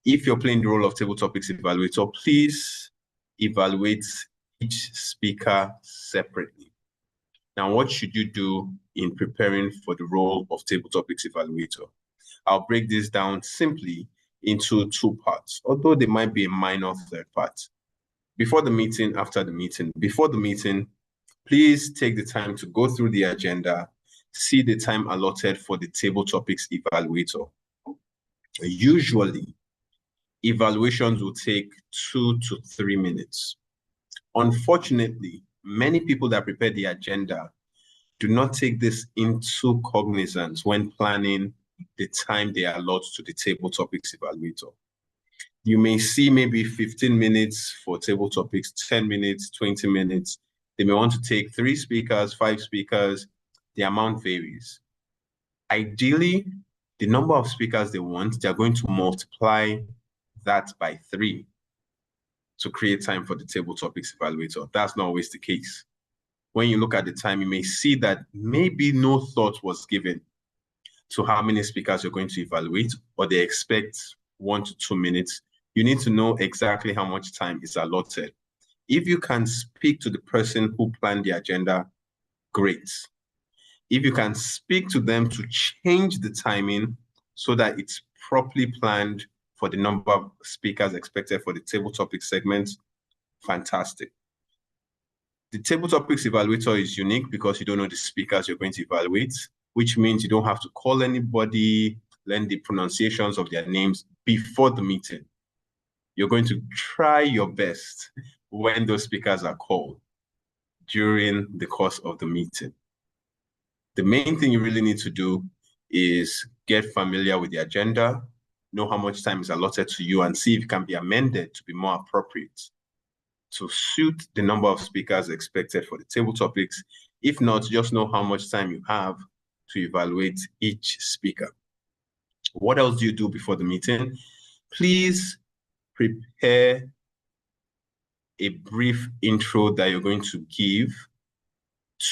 If you're playing the role of table topics evaluator, please evaluate each speaker separately. Now, what should you do in preparing for the role of table topics evaluator? I'll break this down simply into two parts, although there might be a minor third part. Before the meeting, after the meeting. Before the meeting, please take the time to go through the agenda, see the time allotted for the table topics evaluator. Usually, evaluations will take 2 to 3 minutes. Unfortunately, many people that prepare the agenda do not take this into cognizance when planning the time they allot to the table topics evaluator. You may see maybe 15 minutes for table topics, 10 minutes, 20 minutes. They may want to take 3 speakers, 5 speakers. The amount varies. Ideally, the number of speakers they want, they're going to multiply that by 3 to create time for the table topics evaluator. That's not always the case. When you look at the time, you may see that maybe no thought was given to how many speakers you're going to evaluate, or they expect 1 to 2 minutes. You need to know exactly how much time is allotted. If you can speak to the person who planned the agenda, great. If you can speak to them to change the timing so that it's properly planned for the number of speakers expected for the table topics segment, fantastic. The table topics evaluator is unique because you don't know the speakers you're going to evaluate, which means you don't have to call anybody, learn the pronunciations of their names before the meeting. You're going to try your best when those speakers are called during the course of the meeting. The main thing you really need to do is get familiar with the agenda, know how much time is allotted to you, and see if it can be amended to be more appropriate to suit the number of speakers expected for the table topics. If not, just know how much time you have to evaluate each speaker. What else do you do before the meeting? Please prepare a brief intro that you're going to give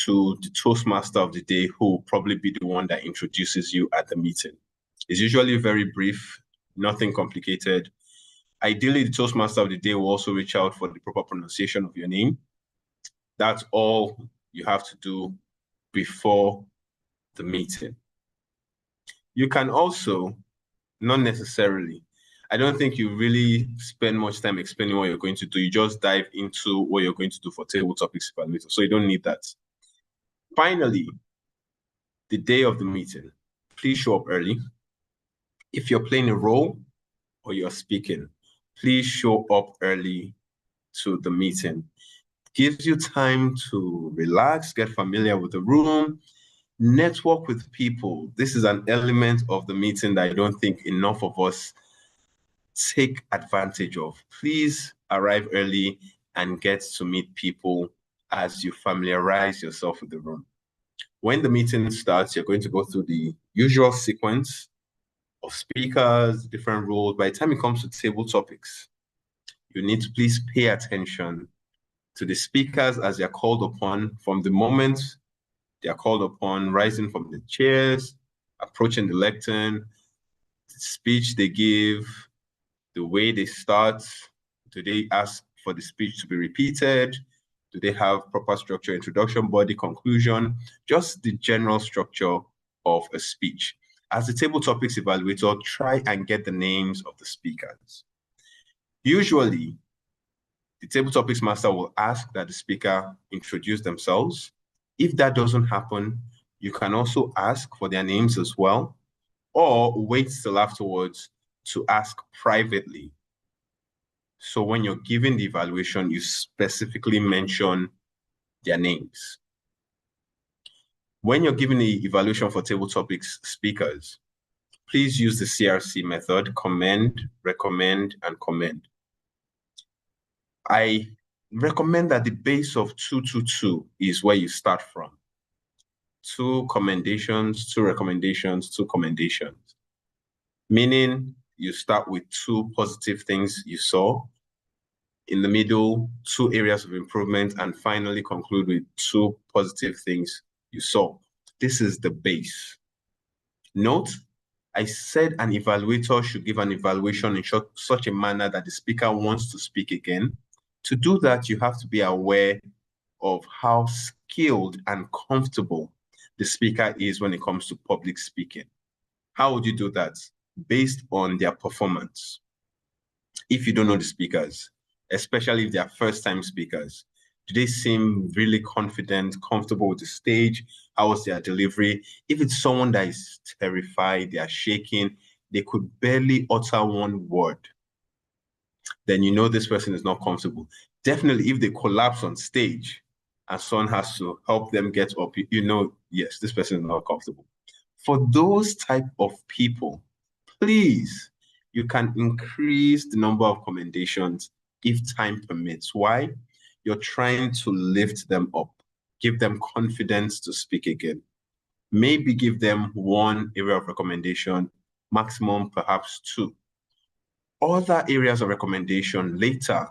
to the Toastmaster of the day, who will probably be the one that introduces you at the meeting. It's usually very brief, nothing complicated. Ideally, the Toastmaster of the day will also reach out for the proper pronunciation of your name. That's all you have to do before the meeting. You can also, not necessarily, I don't think you really spend much time explaining what you're going to do. You just dive into what you're going to do for table topics evaluator, so you don't need that. Finally, the day of the meeting, please show up early. If you're playing a role or you're speaking, please show up early to the meeting. Gives you time to relax, get familiar with the room, network with people. This is an element of the meeting that I don't think enough of us take advantage of. Please arrive early and get to meet people as you familiarize yourself with the room. When the meeting starts, you're going to go through the usual sequence of speakers, different roles. By the time it comes to table topics, you need to please pay attention to the speakers as they're called upon, from the moment they are called upon, rising from the chairs, approaching the lectern, the speech they give, the way they start. Do they ask for the speech to be repeated? Do they have proper structure, introduction, body, conclusion? Just the general structure of a speech. As the table topics evaluator, try and get the names of the speakers. Usually, the table topics master will ask that the speaker introduce themselves. If that doesn't happen, you can also ask for their names as well, or wait till afterwards to ask privately. So when you're giving the evaluation, you specifically mention their names. When you're giving the evaluation for table topics speakers, please use the CRC method: commend, recommend, and commend. I recommend that the base of 222 is where you start from. 2 commendations, 2 recommendations, 2 commendations. Meaning you start with 2 positive things you saw, in the middle, 2 areas of improvement, and finally conclude with 2 positive things you saw. This is the base. Note I said an evaluator should give an evaluation in such a manner that the speaker wants to speak again. To do that, you have to be aware of how skilled and comfortable the speaker is when it comes to public speaking. How would you do that? Based on their performance. If you don't know the speakers, especially if they are first-time speakers, do they seem really confident, comfortable with the stage? How was their delivery? If it's someone that is terrified, they are shaking, they could barely utter one word, then you know this person is not comfortable. Definitely, if they collapse on stage and someone has to help them get up, you know, yes, this person is not comfortable. For those type of people, please, you can increase the number of commendations if time permits. Why? You're trying to lift them up, give them confidence to speak again. Maybe give them one area of recommendation, maximum perhaps two. Other areas of recommendation later,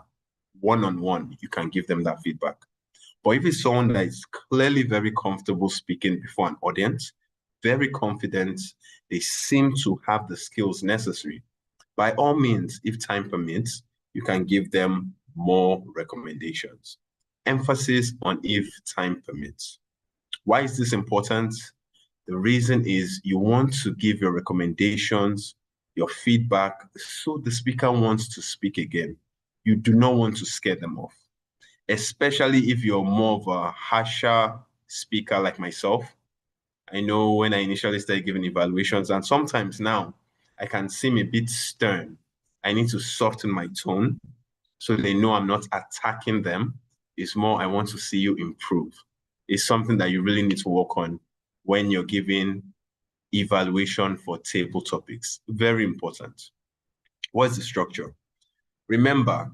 one-on-one, you can give them that feedback. But if it's someone that is clearly very comfortable speaking before an audience, very confident, they seem to have the skills necessary, by all means, if time permits, you can give them more recommendations. Emphasis on if time permits. Why is this important? The reason is you want to give your recommendations, your feedback, so the speaker wants to speak again. You do not want to scare them off, especially if you're more of a harsher speaker like myself. I know when I initially started giving evaluations, and sometimes now I can seem a bit stern. I need to soften my tone so they know I'm not attacking them. It's more, I want to see you improve. It's something that you really need to work on when you're giving evaluation for table topics. Very important. What's the structure? Remember,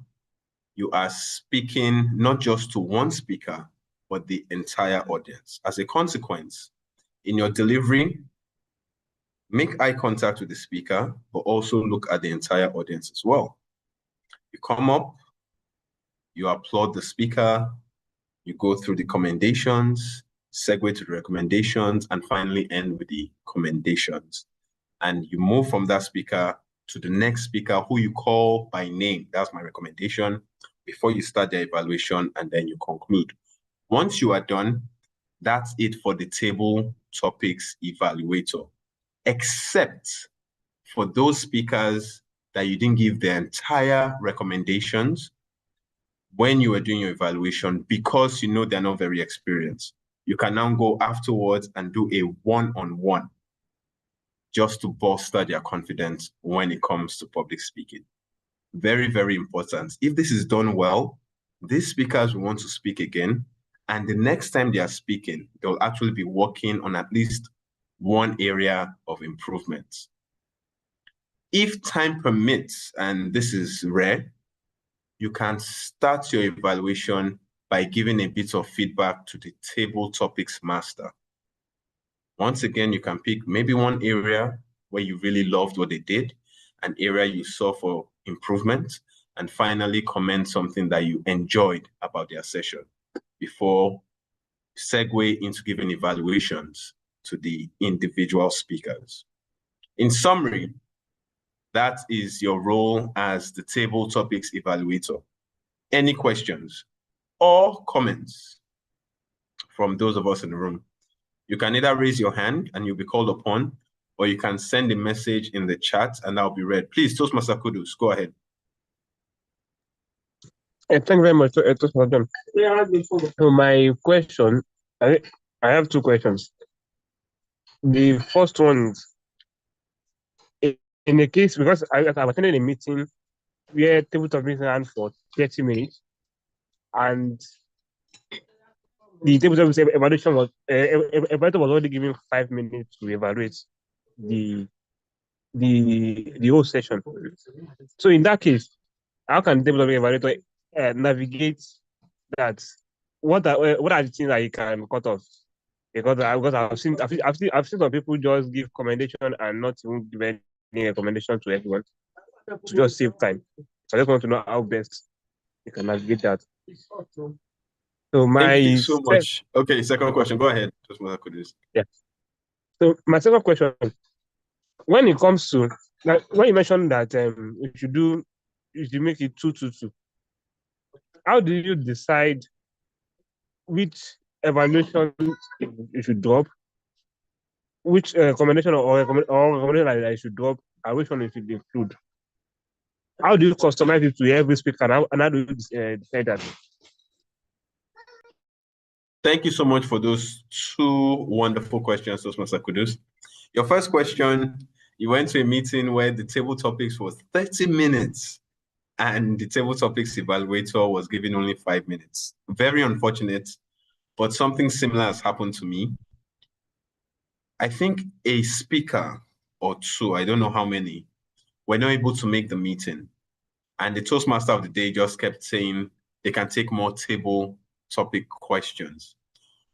you are speaking not just to one speaker, but the entire audience. As a consequence, in your delivery, make eye contact with the speaker, but also look at the entire audience as well. You come up, you applaud the speaker, you go through the commendations, segue to the recommendations, and finally end with the commendations. And you move from that speaker to the next speaker who you call by name. That's my recommendation before you start the evaluation, and then you conclude. Once you are done, that's it for the table topics evaluator, except for those speakers that you didn't give the entire recommendations when you were doing your evaluation because you know they're not very experienced. You can now go afterwards and do a one-on-one just to bolster their confidence when it comes to public speaking. Very, very important. If this is done well, these speakers will want to speak again, and the next time they are speaking, they'll actually be working on at least one area of improvement. If time permits, and this is rare, you can start your evaluation by giving a bit of feedback to the table topics master. Once again, you can pick maybe one area where you really loved what they did, an area you saw for improvement, and finally comment something that you enjoyed about their session before segue into giving evaluations to the individual speakers. In summary, that is your role as the table topics evaluator. Any questions or comments from those of us in the room? You can either raise your hand and you'll be called upon, or you can send a message in the chat and I'll be read. Please, Toastmaster Kudus, go ahead. Thank you very much, Toastmaster John. So my question, I have two questions. The first one is, in the case, because I've attended a meeting where table topics ran for 30 minutes, and the table topics evaluation was evaluator was already given 5 minutes to evaluate the whole session. So in that case, how can the table topics evaluator navigate that? What are the things that you can cut off? Because I've seen some people just give commendation and not even give any recommendation to everyone to just save time. So I just want to know how best you can navigate that. So Thank you so much. Okay, second question. Go ahead. Yeah. So my second question when it comes to, like, when you mentioned that you should make it 2-2-2, how do you decide which evaluation you should drop, which combination or recommendation that I should drop, and which one you should include? How do you customize it to every speaker, and how do you decide that? Thank you so much for those two wonderful questions, Toastmaster Kudus. Your first question, you went to a meeting where the table topics was 30 minutes and the table topics evaluator was given only 5 minutes. Very unfortunate, but something similar has happened to me. I think a speaker or two, I don't know how many, were not able to make the meeting. And the Toastmaster of the day just kept saying they can take more table topic questions.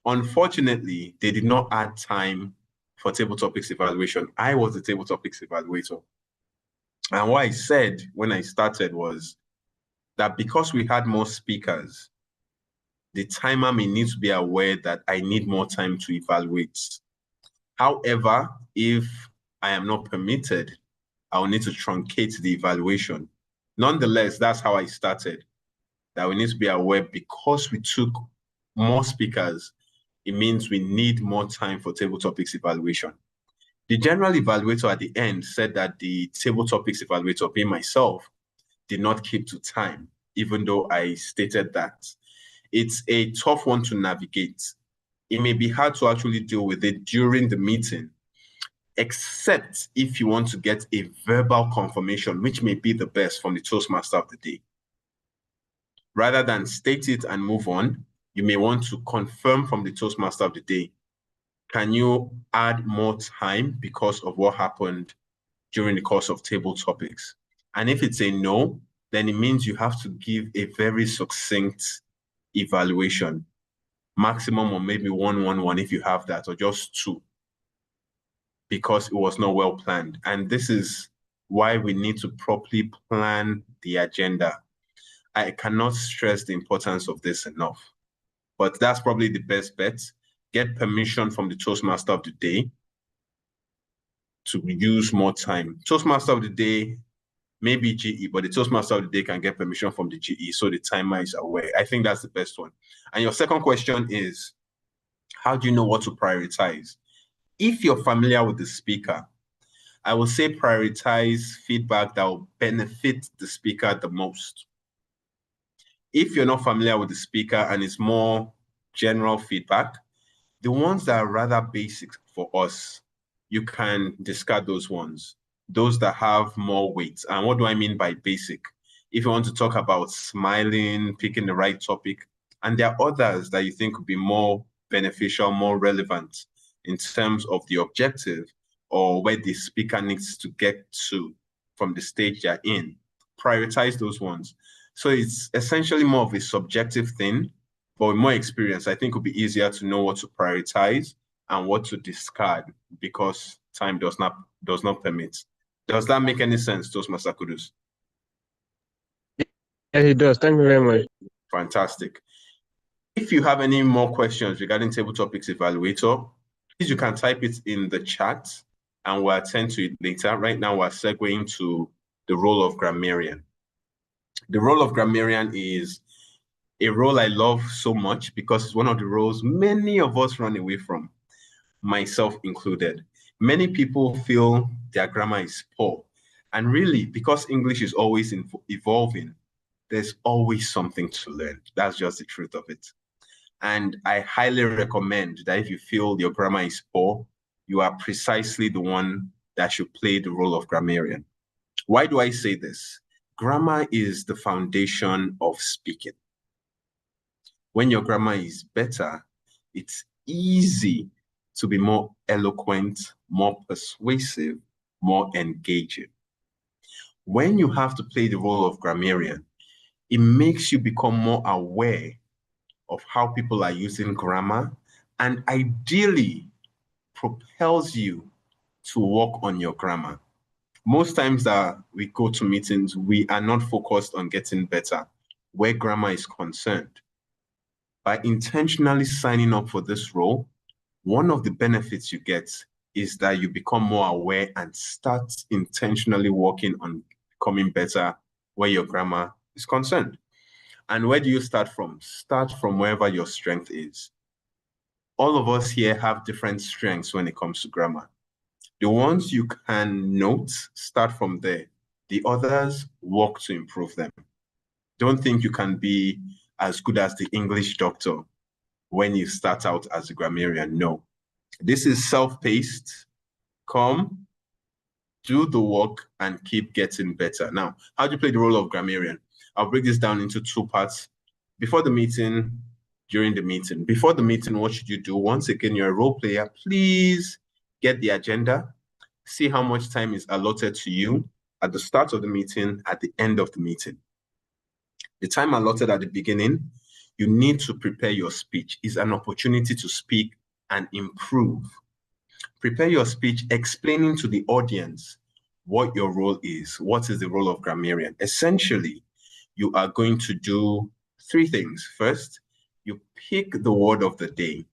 Unfortunately, they did not add time for table topics evaluation. I was the table topics evaluator. And what I said when I started was that because we had more speakers, the timer may need to be aware that I need more time to evaluate. However, if I am not permitted, I'll need to truncate the evaluation. Nonetheless, that's how I started, that we need to be aware because we took more speakers, it means we need more time for table topics evaluation. The general evaluator at the end said that the table topics evaluator, being myself, did not keep to time, even though I stated that. It's a tough one to navigate. It may be hard to actually deal with it during the meeting, except if you want to get a verbal confirmation, which may be the best from the Toastmaster of the day. Rather than state it and move on, you may want to confirm from the Toastmaster of the day, can you add more time because of what happened during the course of table topics? And if it's a no, then it means you have to give a very succinct evaluation, maximum or maybe 1-1-1 if you have that, or just 2, because it was not well planned. And this is why we need to properly plan the agenda. I cannot stress the importance of this enough, but that's probably the best bet. Get permission from the Toastmaster of the day to use more time. Toastmaster of the day may be GE, but the Toastmaster of the day can get permission from the GE, so the timer is aware. I think that's the best one. And your second question is, how do you know what to prioritize? If you're familiar with the speaker, I will say prioritize feedback that will benefit the speaker the most. If you're not familiar with the speaker and it's more general feedback, the ones that are rather basic for us, you can discard those ones, those that have more weight. And what do I mean by basic? If you want to talk about smiling, picking the right topic, and there are others that you think would be more beneficial, more relevant in terms of the objective or where the speaker needs to get to from the stage they're in, prioritize those ones. So it's essentially more of a subjective thing, but with more experience, I think it would be easier to know what to prioritize and what to discard because time does not permit. Does that make any sense, Toastmaster Kudus? Yeah, it does. Thank you very much. Fantastic. If you have any more questions regarding Table Topics Evaluator, please you can type it in the chat and we'll attend to it later. Right now, we're segueing to the role of grammarian. The role of grammarian is a role I love so much because it's one of the roles many of us run away from, myself included. Many people feel their grammar is poor. And really, because English is always evolving, there's always something to learn. That's just the truth of it. And I highly recommend that if you feel your grammar is poor, you are precisely the one that should play the role of grammarian. Why do I say this? Grammar is the foundation of speaking. When your grammar is better, it's easy to be more eloquent, more persuasive, more engaging. When you have to play the role of grammarian, it makes you become more aware of how people are using grammar and ideally propels you to work on your grammar. Most times that we go to meetings, we are not focused on getting better where grammar is concerned. By intentionally signing up for this role, one of the benefits you get is that you become more aware and start intentionally working on becoming better where your grammar is concerned. And where do you start from? Start from wherever your strength is. All of us here have different strengths when it comes to grammar. The ones you can note, start from there. The others, work to improve them. Don't think you can be as good as the English doctor when you start out as a grammarian. No. This is self-paced. Come, do the work, and keep getting better. Now, how do you play the role of grammarian? I'll break this down into two parts. Before the meeting, during the meeting. Before the meeting, what should you do? Once again, you're a role player. Please get the agenda. See how much time is allotted to you at the start of the meeting, at the end of the meeting. The time allotted at the beginning, you need to prepare your speech. It's an opportunity to speak and improve. Prepare your speech explaining to the audience what your role is. What is the role of grammarian? Essentially, you are going to do three things. First, you pick the word of the day.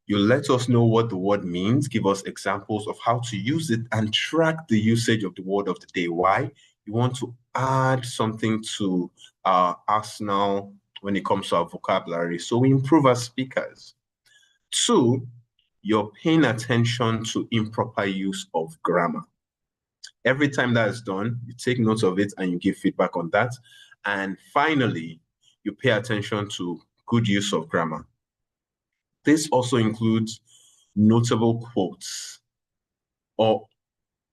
You let us know what the word means, give us examples of how to use it, and track the usage of the word of the day. Why? You want to add something to our arsenal when it comes to our vocabulary, so we improve as speakers. Two, you're paying attention to improper use of grammar. Every time that is done, you take notes of it and you give feedback on that. And finally, you pay attention to good use of grammar. This also includes notable quotes or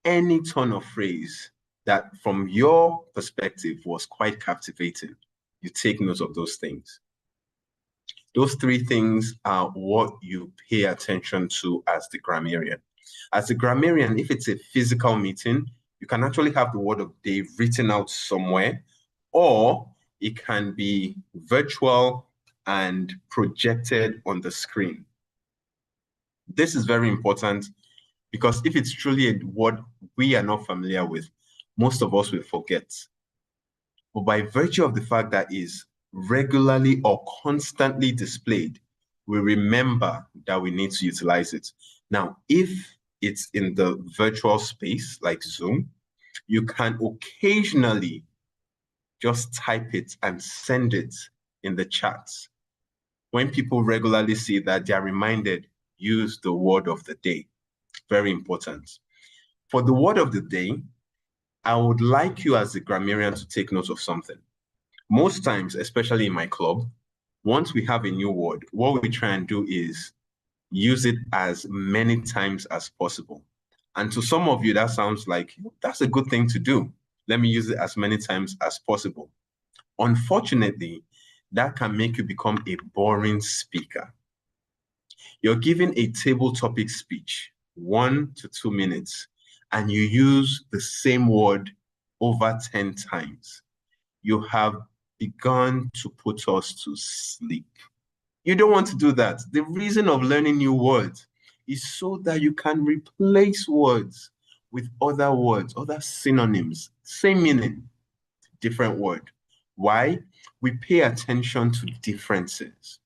any turn of phrase that from your perspective was quite captivating. You take note of those things. Those three things are what you pay attention to as the grammarian. As a grammarian, if it's a physical meeting, you can actually have the word of the day written out somewhere, or it can be virtual and projected on the screen. This is very important because if it's truly a word we are not familiar with, most of us will forget. But by virtue of the fact that is regularly or constantly displayed, we remember that we need to utilize it. Now, if it's in the virtual space like Zoom, you can occasionally just type it and send it in the chat. When people regularly see that, they are reminded, use the word of the day. Very important. For the word of the day, I would like you as a grammarian to take note of something. Most times, especially in my club, once we have a new word, what we try and do is use it as many times as possible. And to some of you, that sounds like, that's a good thing to do. Let me use it as many times as possible. Unfortunately, that can make you become a boring speaker. You're giving a table topic speech, 1 to 2 minutes, and you use the same word over 10 times. You have begun to put us to sleep. You don't want to do that. The reason of learning new words is so that you can replace words with other words, other synonyms, same meaning, different word. Why? We pay attention to differences.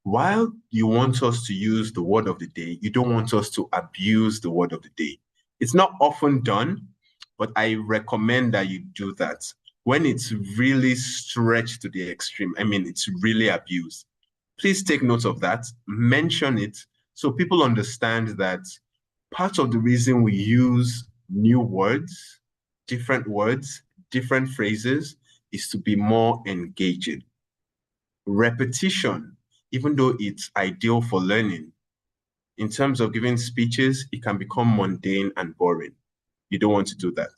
While you want us to use the word of the day, you don't want us to abuse the word of the day. It's not often done, but I recommend that you do that. When it's really stretched to the extreme, I mean, it's really abused. Please take note of that, mention it, so people understand that part of the reason we use new words, different phrases, is to be more engaging. Repetition, even though it's ideal for learning, in terms of giving speeches, it can become mundane and boring. You don't want to do that.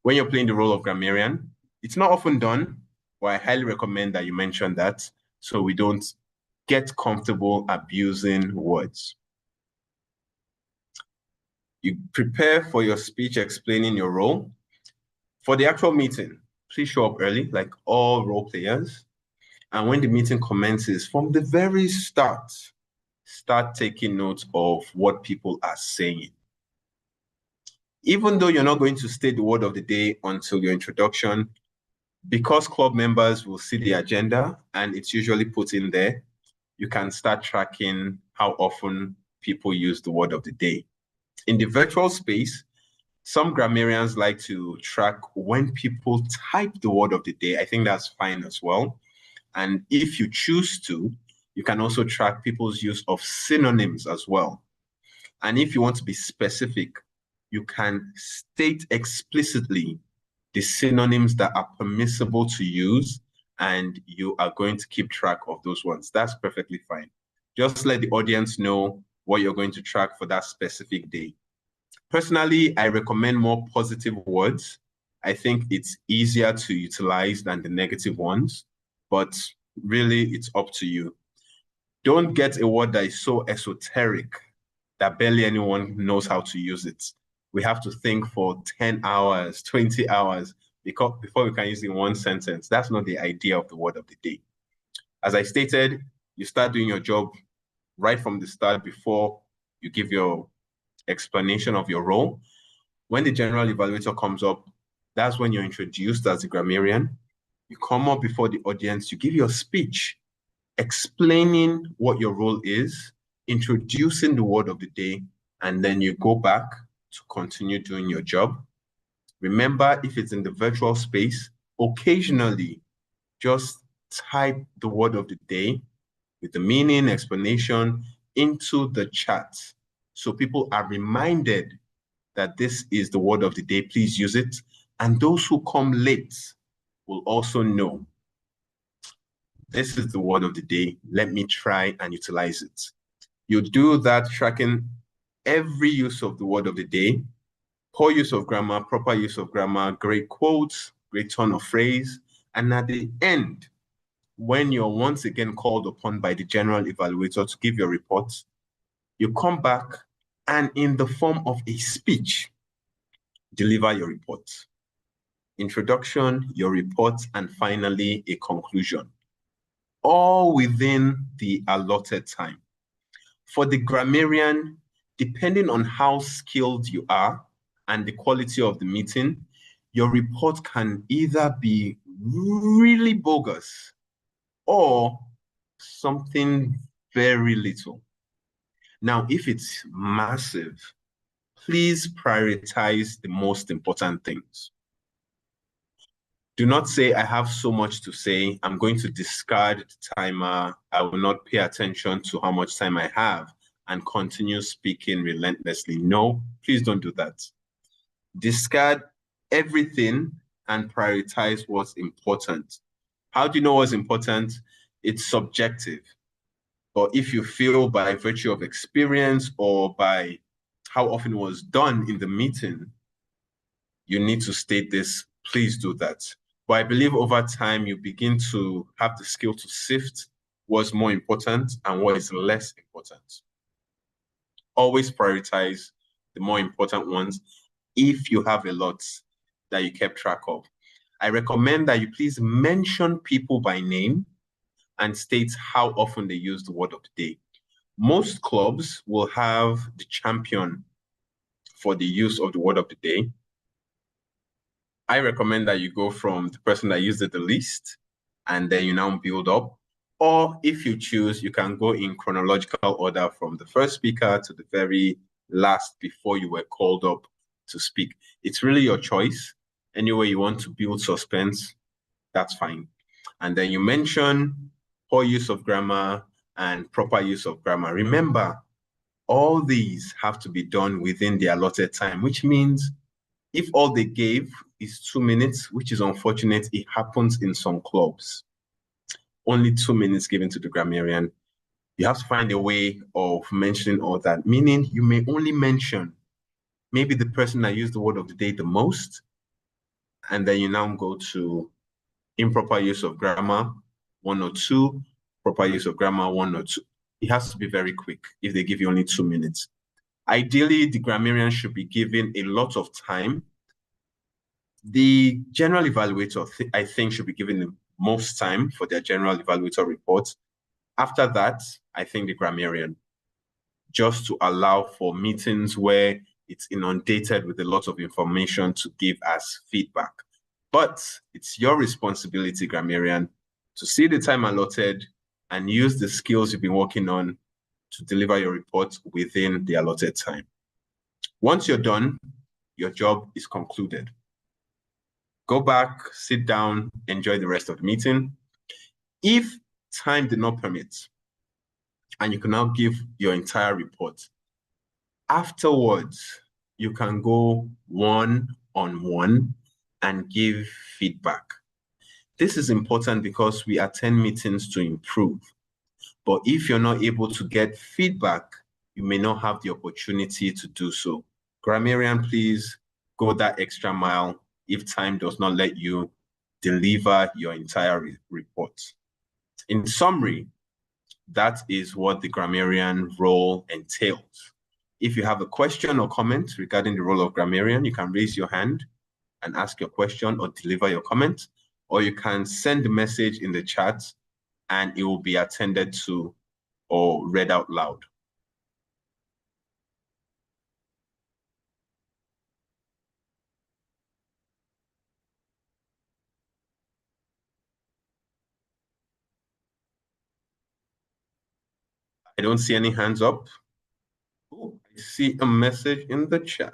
When you're playing the role of grammarian, it's not often done, but I highly recommend that you mention that so we don't get comfortable abusing words. You prepare for your speech explaining your role. For the actual meeting, please show up early, like all role players. And when the meeting commences, from the very start, start taking notes of what people are saying. Even though you're not going to state the word of the day until your introduction, because club members will see the agenda and it's usually put in there, you can start tracking how often people use the word of the day. In the virtual space, some grammarians like to track when people type the word of the day. I think that's fine as well. And if you choose to, you can also track people's use of synonyms as well. And if you want to be specific, you can state explicitly the synonyms that are permissible to use, and you are going to keep track of those ones. That's perfectly fine. Just let the audience know what you're going to track for that specific day. Personally, I recommend more positive words. I think it's easier to utilize than the negative ones, but really it's up to you. Don't get a word that is so esoteric that barely anyone knows how to use it. We have to think for 10 hours, 20 hours before we can use it in one sentence. That's not the idea of the word of the day. As I stated, you start doing your job right from the start before you give your explanation of your role. When the general evaluator comes up, that's when you're introduced as a grammarian. You come up before the audience, you give your speech, explaining what your role is, introducing the word of the day, and then you go back to continue doing your job. Remember, if it's in the virtual space, occasionally just type the word of the day with the meaning, explanation into the chat. So people are reminded that this is the word of the day, please use it. And those who come late will also know this is the word of the day. Let me try and utilize it. You do that tracking every use of the word of the day, poor use of grammar, proper use of grammar, great quotes, great turn of phrase. And at the end, when you're once again called upon by the general evaluator to give your report, you come back and in the form of a speech, deliver your report. Introduction, your report, and finally a conclusion, all within the allotted time. For the grammarian, depending on how skilled you are and the quality of the meeting, your report can either be really bogus or something very little. Now, if it's massive, please prioritize the most important things. Do not say, I have so much to say, I'm going to discard the timer, I will not pay attention to how much time I have, and continue speaking relentlessly. No, please don't do that. Discard everything and prioritize what's important. How do you know what's important? It's subjective. But if you feel by virtue of experience or by how often it was done in the meeting, you need to state this, please do that. But I believe over time, you begin to have the skill to sift what's more important and what is less important. Always prioritize the more important ones if you have a lot that you kept track of. I recommend that you please mention people by name and state how often they use the word of the day. Most clubs will have the champion for the use of the word of the day. I recommend that you go from the person that used it the least, and then you now build up. Or if you choose, you can go in chronological order from the first speaker to the very last before you were called up to speak. It's really your choice. Any way you want to build suspense, that's fine. And then you mention poor use of grammar and proper use of grammar. Remember, all these have to be done within the allotted time, which means if all they gave is 2 minutes, which is unfortunate, it happens in some clubs. Only 2 minutes given to the grammarian. You have to find a way of mentioning all that, meaning you may only mention maybe the person that used the word of the day the most, and then you now go to improper use of grammar, 1 or 2, proper use of grammar, 1 or 2. It has to be very quick if they give you only 2 minutes. Ideally, the grammarian should be given a lot of time. The general evaluator, I think, should be given the most time for their general evaluator report. After that, I think the grammarian, just to allow for meetings where it's inundated with a lot of information to give us feedback. But it's your responsibility, grammarian, to see the time allotted and use the skills you've been working on to deliver your report within the allotted time. Once you're done, your job is concluded. Go back, sit down, enjoy the rest of the meeting. If time did not permit, and you can now give your entire report, afterwards, you can go one-on-one and give feedback. This is important because we attend meetings to improve. But if you're not able to get feedback, you may not have the opportunity to do so. Grammarian, please go that extra mile if time does not let you deliver your entire report. In summary, that is what the grammarian role entails. If you have a question or comment regarding the role of grammarian, you can raise your hand and ask your question or deliver your comment, or you can send the message in the chat and it will be attended to or read out loud. I don't see any hands up. Oh, I see a message in the chat.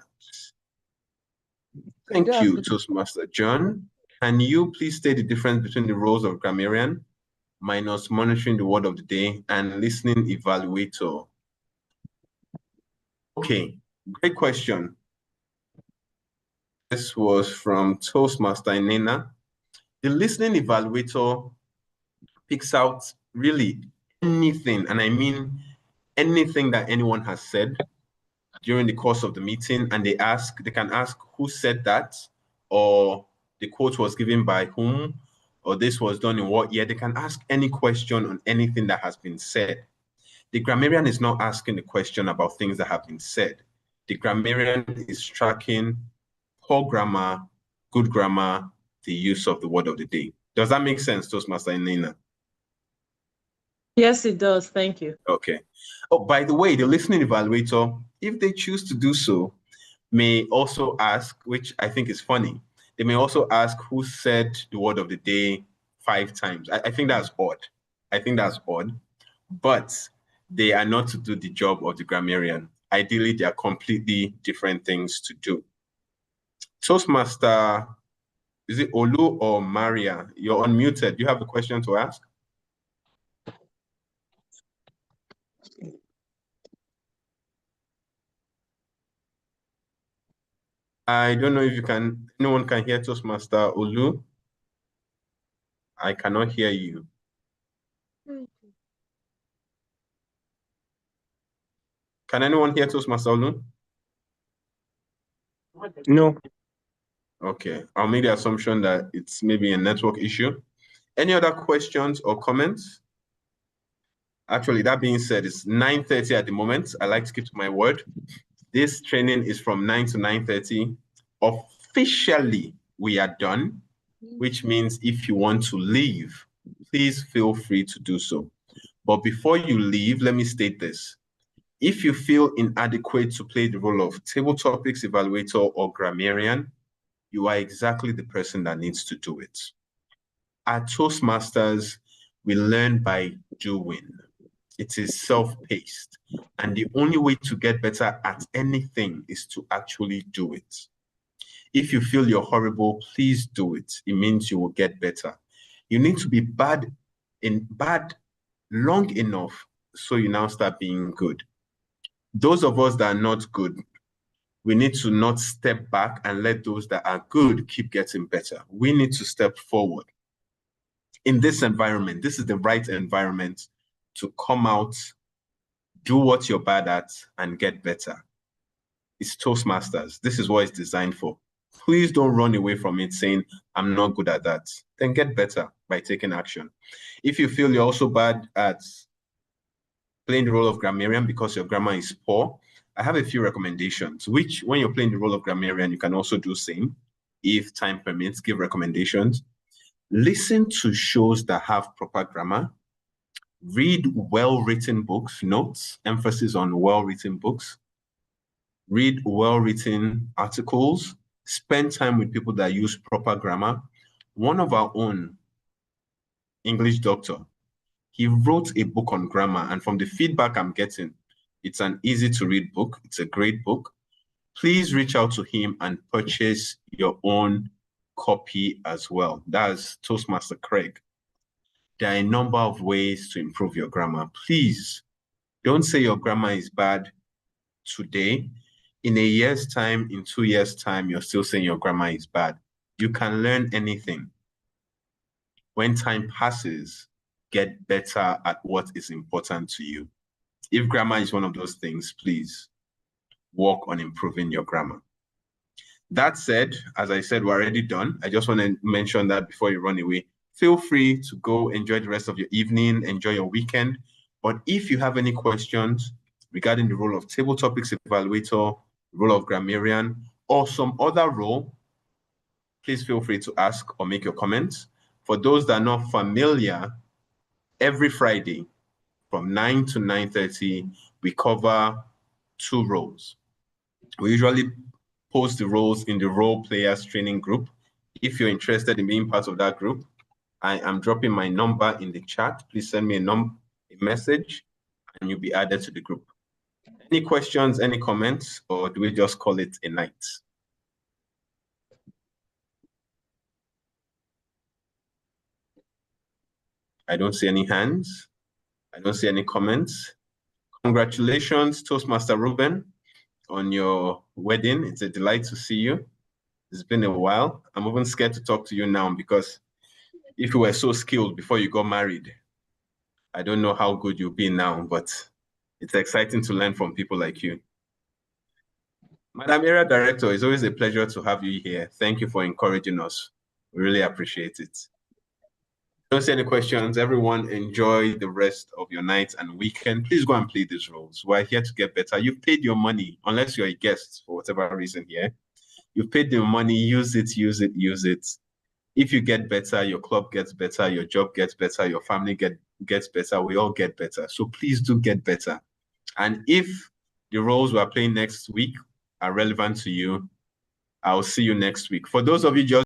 Thank you, Toastmaster John. Can you please state the difference between the roles of grammarian, minus monitoring the word of the day, and listening evaluator? Okay, great question. This was from Toastmaster Nena. The listening evaluator picks out really anything, and I mean anything that anyone has said during the course of the meeting, and they can ask who said that, or the quote was given by whom, or this was done in what year. They can ask any question on anything that has been said. The grammarian is not asking the question about things that have been said. The grammarian is tracking poor grammar, good grammar, the use of the word of the day. Does that make sense, Toastmaster Nina? Yes, it does. Thank you. Okay. Oh, by the way, the listening evaluator, if they choose to do so, may also ask, which I think is funny, they may also ask who said the word of the day 5 times. I think that's odd. I think that's odd. But they are not to do the job of the grammarian. Ideally, they are completely different things to do. Toastmaster, is it Olu or Maria? You're unmuted. Do you have a question to ask? I don't know if anyone can hear Toastmaster Olu. I cannot hear you. Can anyone hear Toastmaster Olu? No. Okay, I'll make the assumption that it's maybe a network issue. Any other questions or comments? Actually, that being said, it's 9:30 at the moment. I like to keep to my word. This training is from 9 to 9:30. Officially, we are done, which means if you want to leave, please feel free to do so. But before you leave, let me state this. If you feel inadequate to play the role of table topics evaluator or grammarian, you are exactly the person that needs to do it. At Toastmasters, we learn by doing. It is self-paced, and the only way to get better at anything is to actually do it. If you feel you're horrible, please do it. It means you will get better. You need to be bad long enough so you now start being good. Those of us that are not good, we need to not step back and let those that are good keep getting better. We need to step forward. In this environment, this is the right environment to come out, do what you're bad at, and get better. It's Toastmasters. This is what it's designed for. Please don't run away from it saying, I'm not good at that. Then get better by taking action. If you feel you're also bad at playing the role of grammarian because your grammar is poor, I have a few recommendations, which when you're playing the role of grammarian, you can also do same. If time permits, give recommendations. Listen to shows that have proper grammar. Read well-written books, notes, emphasis on well-written books. Read well-written articles. Spend time with people that use proper grammar. One of our own English doctor, He wrote a book on grammar, and from the feedback I'm getting, it's an easy to read book. It's a great book. Please reach out to him and purchase your own copy as well. That's Toastmaster Craig. There are a number of ways to improve your grammar. Please don't say your grammar is bad today. In a year's time, in 2 years' time, you're still saying your grammar is bad. You can learn anything. When time passes, get better at what is important to you. If grammar is one of those things, please work on improving your grammar. That said, as I said, we're already done. I just want to mention that before you run away. Feel free to go enjoy the rest of your evening, enjoy your weekend. But if you have any questions regarding the role of table topics evaluator, role of grammarian, or some other role, please feel free to ask or make your comments. For those that are not familiar, every Friday from 9 to 9:30, we cover 2 roles. We usually post the roles in the role players training group. If you're interested in being part of that group, I am dropping my number in the chat. Please send me a message and you'll be added to the group. Any questions, any comments, or do we just call it a night? I don't see any hands. I don't see any comments. Congratulations, Toastmaster Ruben, on your wedding. It's a delight to see you. It's been a while. I'm even scared to talk to you now because if you were so skilled before you got married, I don't know how good you'll be now, but it's exciting to learn from people like you. Madam Area Director, it's always a pleasure to have you here. Thank you for encouraging us. We really appreciate it. Don't see any questions. Everyone enjoy the rest of your night and weekend. Please go and play these roles. We're here to get better. You've paid your money, unless you're a guest for whatever reason here. You've paid your money, use it, use it, use it. If you get better, your club gets better, your job gets better, your family gets better, we all get better. So please do get better. And if the roles we're playing next week are relevant to you, I'll see you next week. For those of you just